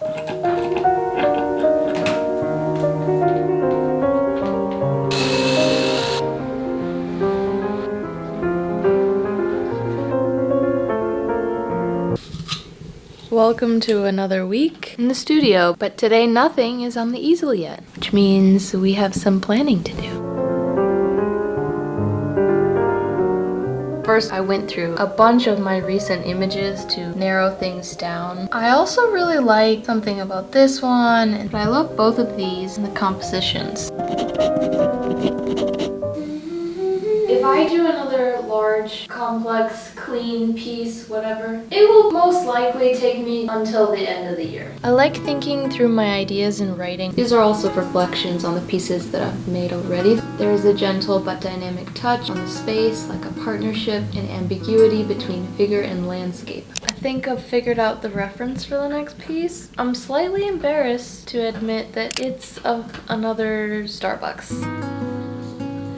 Welcome to another week in the studio, but today nothing is on the easel yet, which means we have some planning to do. First, I went through a bunch of my recent images to narrow things down. I also really like something about this one, and I love both of these and the compositions. If I do another large, complex, clean piece, whatever, it will most likely take me until the end of the year. I like thinking through my ideas and writing. These are also reflections on the pieces that I've made already. There is a gentle but dynamic touch on the space, like a partnership and ambiguity between figure and landscape. I think I've figured out the reference for the next piece. I'm slightly embarrassed to admit that it's of another Starbucks.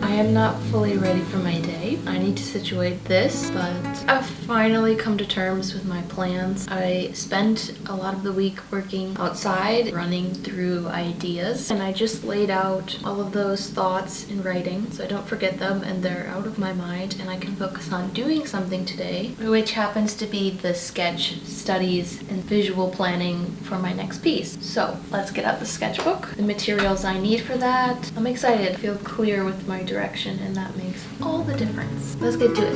I am not fully ready for my day. I need to situate this, but I've finally come to terms with my plans. I spent a lot of the week working outside, running through ideas, and I just laid out all of those thoughts in writing so I don't forget them and they're out of my mind and I can focus on doing something today, which happens to be the sketch studies and visual planning for my next piece. So let's get out the sketchbook, the materials I need for that. I'm excited. I feel clear with my direction, and that makes all the difference. Let's get to it.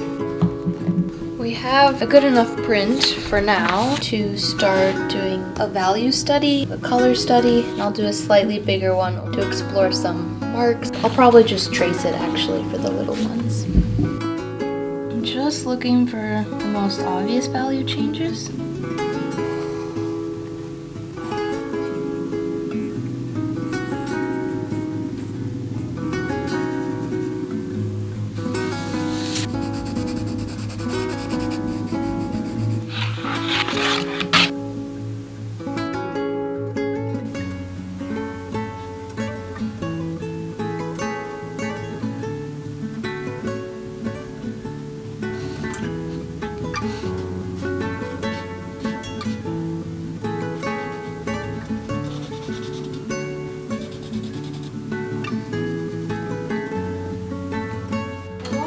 We have a good enough print for now to start doing a value study, a color study, and I'll do a slightly bigger one to explore some marks. I'll probably just trace it actually for the little ones. I'm just looking for the most obvious value changes.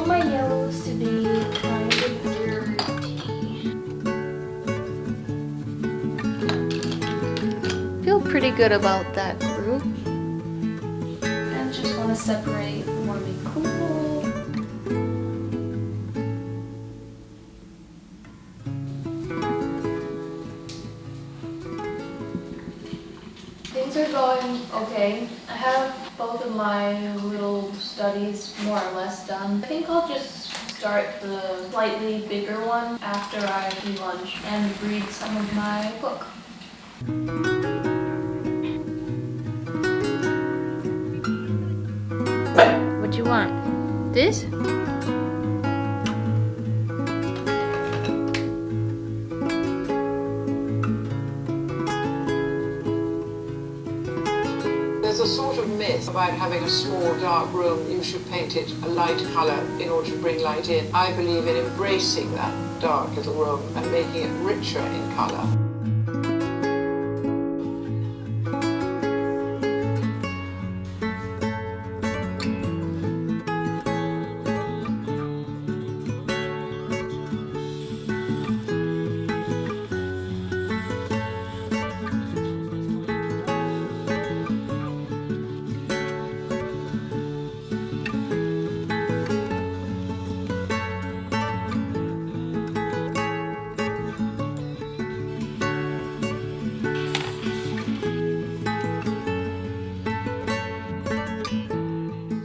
My yellows to be kind of dirty. Feel pretty good about that group. And just want to separate more be cool. Things are going okay. I have both of my little studies more or less done. I think I'll just start the slightly bigger one after I do lunch and read some of my book. What you want? This? There's a sort of myth about having a small dark room, you should paint it a light colour in order to bring light in. I believe in embracing that dark little room and making it richer in colour.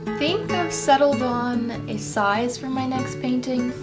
I think I've settled on a size for my next painting.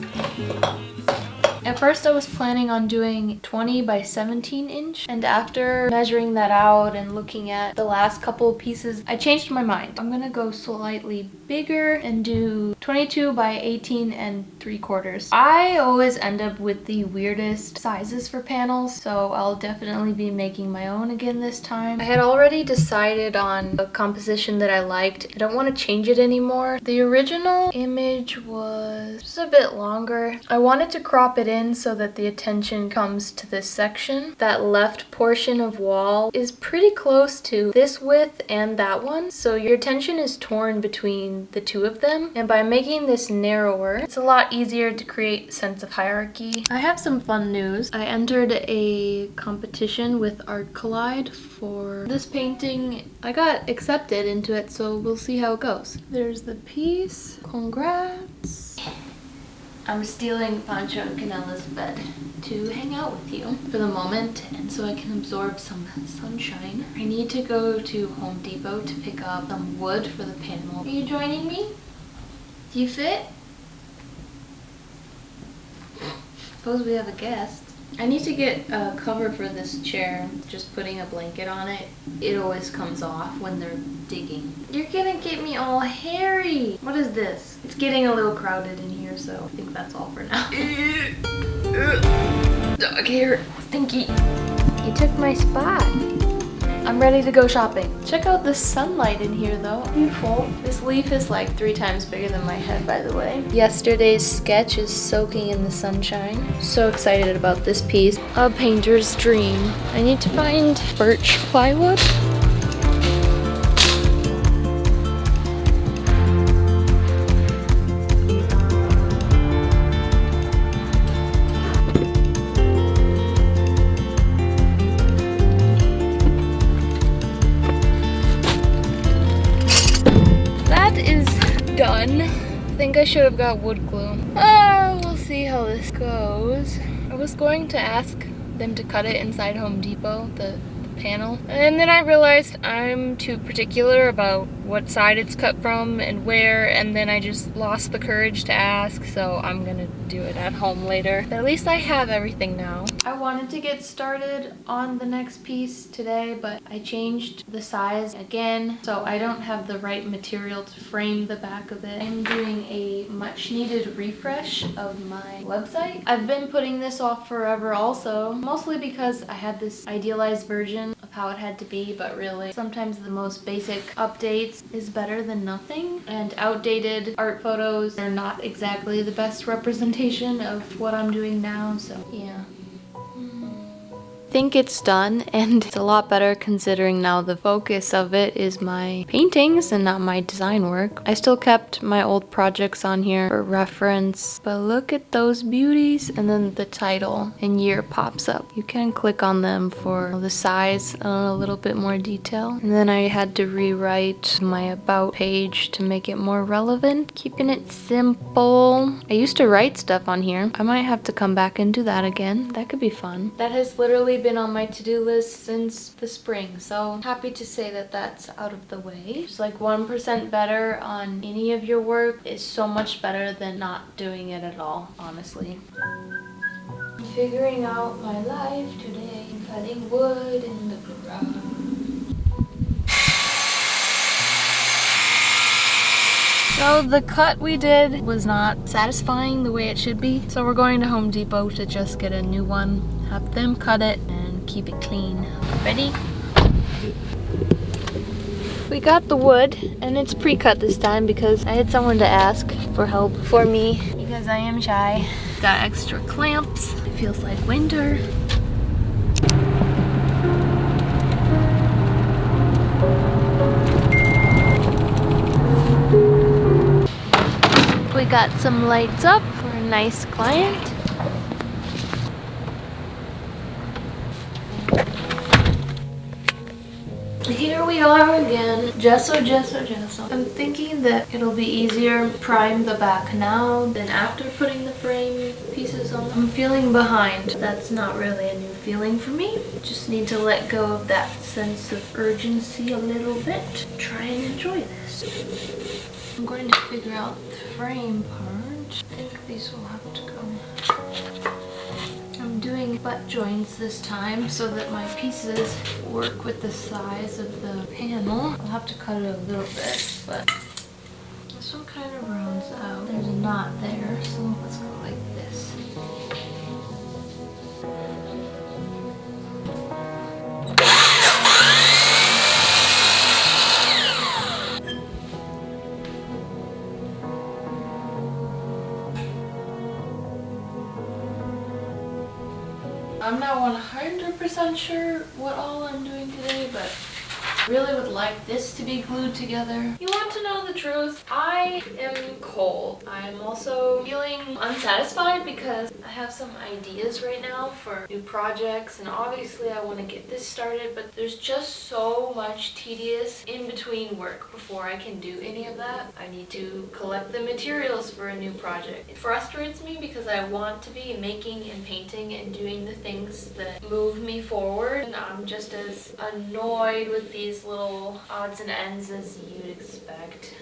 At first I was planning on doing 20 by 17 inch, and after measuring that out and looking at the last couple of pieces, I changed my mind. I'm gonna go slightly bigger and do 22 by 18 and 3/4. I always end up with the weirdest sizes for panels, so I'll definitely be making my own again this time. I had already decided on a composition that I liked. I don't want to change it anymore. The original image was just a bit longer. I wanted to crop it in so that the attention comes to this section. That left portion of wall is pretty close to this width and that one, so your attention is torn between the two of them, and by making this narrower, it's a lot easier to create a sense of hierarchy. I have some fun news. I entered a competition with Art Collide for this painting. I got accepted into it, so we'll see how it goes. There's the piece. Congrats. I'm stealing Pancho and Canella's bed to hang out with you for the moment, and so I can absorb some sunshine. I need to go to Home Depot to pick up some wood for the panel. Are you joining me? Do you fit? Suppose we have a guest. I need to get a cover for this chair. Just putting a blanket on it, it always comes off when they're digging. You're gonna get me all hairy. What is this? It's getting a little crowded in here, so I think that's all for now. Dog hair, stinky. You took my spot. I'm ready to go shopping. Check out the sunlight in here though. Beautiful. This leaf is like 3 times bigger than my head, by the way. Yesterday's sketch is soaking in the sunshine. So excited about this piece. A painter's dream. I need to find birch plywood. Done. I think I should have got wood glue. We'll see how this goes. I was going to ask them to cut it inside Home Depot, the panel, and then I realized I'm too particular about what side it's cut from and where, and then I just lost the courage to ask, so I'm gonna do it at home later. But at least I have everything now. I wanted to get started on the next piece today, but I changed the size again, so I don't have the right material to frame the back of it. I'm doing a much needed refresh of my website. I've been putting this off forever also, mostly because I had this idealized version of how it had to be, but really sometimes the most basic updates is better than nothing, and outdated art photos are not exactly the best representation of what I'm doing now, so yeah. I think it's done, and it's a lot better considering now the focus of it is my paintings and not my design work. I still kept my old projects on here for reference, but look at those beauties, and then the title and year pops up. You can click on them for the size and a little bit more detail. And then I had to rewrite my about page to make it more relevant, keeping it simple. I used to write stuff on here. I might have to come back and do that again. That could be fun. That has literally been on my to-do list since the spring, so happy to say that that's out of the way. Just like 1% better on any of your work is so much better than not doing it at all, honestly. I'm figuring out my life today, cutting wood in the garage. So the cut we did was not satisfying the way it should be, so we're going to Home Depot to just get a new one, have them cut it, and keep it clean. Ready? We got the wood, and it's pre-cut this time because I had someone to ask for help for me because I am shy. Got extra clamps. It feels like winter. We got some lights up for a nice client. Here we are again. Gesso, gesso, gesso. I'm thinking that it'll be easier to prime the back now than after putting the frame pieces on. I'm feeling behind. That's not really a new feeling for me. Just need to let go of that sense of urgency a little bit. Try and enjoy this. I'm going to figure out the frame part. I think these will have to go. I'm doing butt joints this time so that my pieces work with the size of the panel. I'll have to cut it a little bit, but let's still kind of rounds out. There's a knot there, so let's go like this. I'm not 100% sure what all I'm doing today, but I really would like this to be glued together. You want to know the truth? I am cold. I'm also feeling unsatisfied because I have some ideas right now for new projects, and obviously I want to get this started, but there's just so much tedious in between work before I can do any of that. I need to collect the materials for a new project. It frustrates me because I want to be making and painting and doing the things that move me forward, and I'm just as annoyed with these little odds and ends as you'd expect.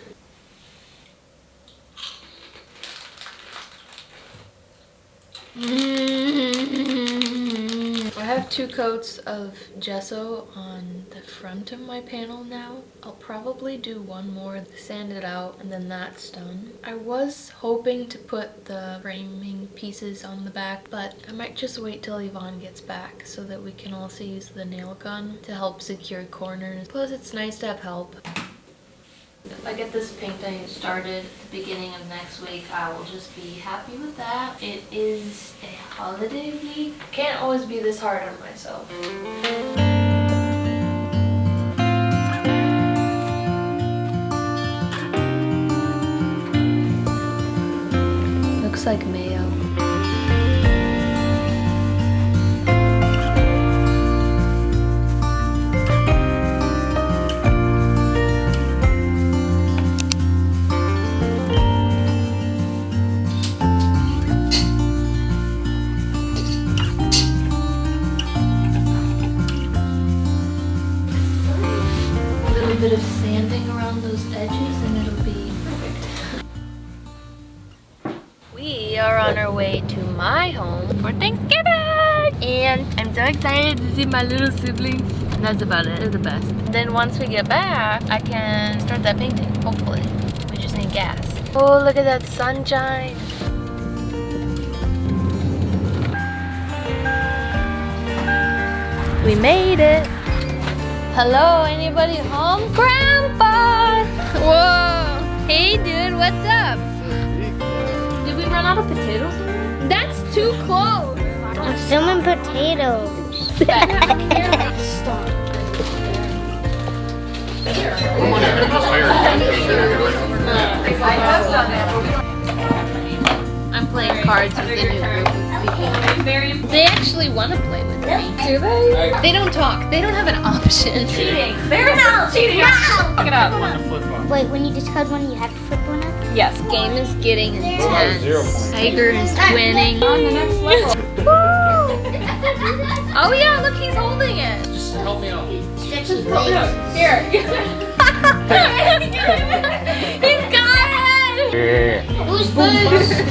I have 2 coats of gesso on the front of my panel now. I'll probably do 1 more, sand it out, and then that's done. I was hoping to put the framing pieces on the back, but I might just wait till Yvonne gets back so that we can also use the nail gun to help secure corners. Plus, it's nice to have help. If I get this painting started at the beginning of next week, I will just be happy with that. It is a holiday week. Can't always be this hard on myself. Looks like mayo. Bit of sanding around those edges and it'll be perfect. We are on our way to my home for Thanksgiving, and I'm so excited to see my little siblings. That's about it. They're the best. Then once we get back, I can start that painting, hopefully. We just need gas. Oh, look at that sunshine. We made it. Hello, anybody home? Grandpa! Whoa! Hey dude, what's up? Did we run out of potatoes? That's too close! I'm filming potatoes. Stop. I'm playing cards with the new group of people. They actually want to play with me. Do they? They don't talk. They don't have an option. Cheating. They're not cheating. No! Look it up. Wait, when you discard one, you have to flip one up? Yes. Game is getting intense. Tiger is winning. On the next level. Oh yeah, look, he's holding it. Just help me out. Stretch his legs. Here. He's got it. Who's first?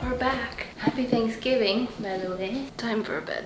We're back. Happy Thanksgiving, by the way. Time for a bed.